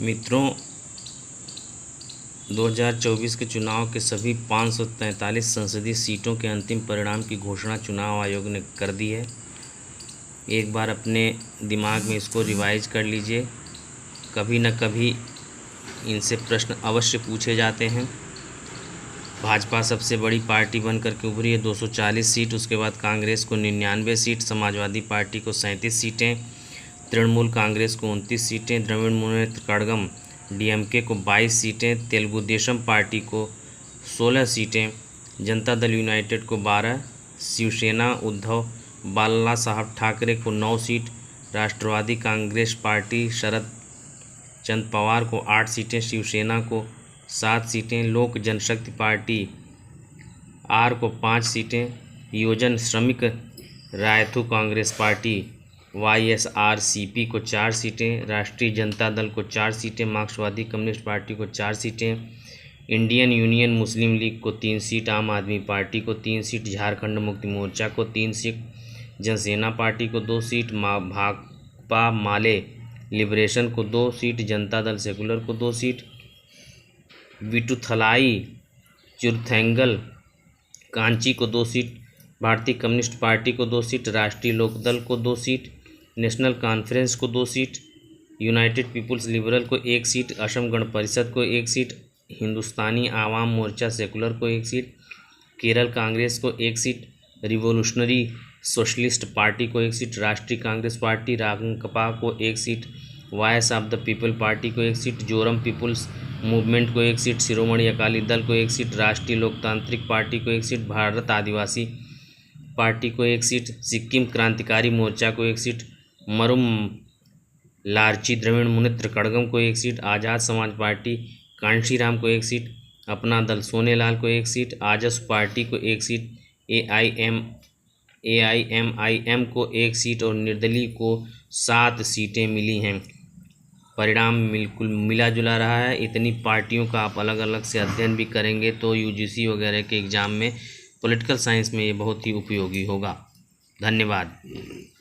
मित्रों, 2024 के चुनाव के सभी 543 संसदीय सीटों के अंतिम परिणाम की घोषणा चुनाव आयोग ने कर दी है। एक बार अपने दिमाग में इसको रिवाइज कर लीजिए। कभी न कभी इनसे प्रश्न अवश्य पूछे जाते हैं। भाजपा सबसे बड़ी पार्टी बनकर के उभरी है, 240 सीट। उसके बाद कांग्रेस को 99 सीट, समाजवादी पार्टी को 37 सीटें, तृणमूल कांग्रेस को 29 सीटें, द्रविड़ मुनेत्र कड़गम डीएमके को 22 सीटें, तेलुगु देशम पार्टी को 16 सीटें, जनता दल यूनाइटेड को 12, शिवसेना उद्धव बाला साहब ठाकरे को 9 सीट, राष्ट्रवादी कांग्रेस पार्टी शरद चंद्र पवार को 8 सीटें, शिवसेना को 7 सीटें, लोक जनशक्ति पार्टी आर को 5 सीटें, योजन श्रमिक रायथू कांग्रेस पार्टी वाईएसआरसीपी को 4 सीटें, राष्ट्रीय जनता दल को 4 सीटें, मार्क्सवादी कम्युनिस्ट पार्टी को 4 सीटें, इंडियन यूनियन मुस्लिम लीग को 3 सीट, आम आदमी पार्टी को 3 सीट, झारखंड मुक्ति मोर्चा को 3 सीट, जनसेना पार्टी को 2 सीट, भाकपा माले लिबरेशन को 2 सीट, जनता दल सेकुलर को 2 सीट, विटुथलाई चुरथैंगल कांची को 2 सीट, भारतीय कम्युनिस्ट पार्टी को 2 सीट, राष्ट्रीय लोकदल को 2 सीट, नेशनल कॉन्फ्रेंस को 2 सीट, यूनाइटेड पीपुल्स लिबरल को 1 सीट, असम गण परिषद को 1 सीट, हिंदुस्तानी आवाम मोर्चा सेकुलर को 1 सीट, केरल कांग्रेस को 1 सीट, रिवोल्यूशनरी सोशलिस्ट पार्टी को 1 सीट, राष्ट्रीय कांग्रेस पार्टी रांकपा को 1 seat, voice of the people party को 1 सीट, जोरम पीपुल्स मूवमेंट को 1 सीट, शिरोमणि अकाली दल को 1 सीट, राष्ट्रीय लोकतांत्रिक पार्टी को 1 सीट, भारत आदिवासी पार्टी को 1 सीट, सिक्किम क्रांतिकारी मोर्चा को 1 सीट, मरुम लारची द्रविड़ मुनेत्र कड़गम को 1 सीट, आज़ाद समाज पार्टी कांशीराम को 1 सीट, अपना दल सोनेलाल को 1 सीट, आजस पार्टी को 1 सीट, एआईएमआईएम को 1 सीट और निर्दलीय को 7 सीटें मिली हैं। परिणाम बिल्कुल मिला जुला रहा है। इतनी पार्टियों का आप अलग अलग से अध्ययन भी करेंगे तो यूजीसी वगैरह के एग्ज़ाम में, पॉलिटिकल साइंस में ये बहुत ही उपयोगी होगा। धन्यवाद।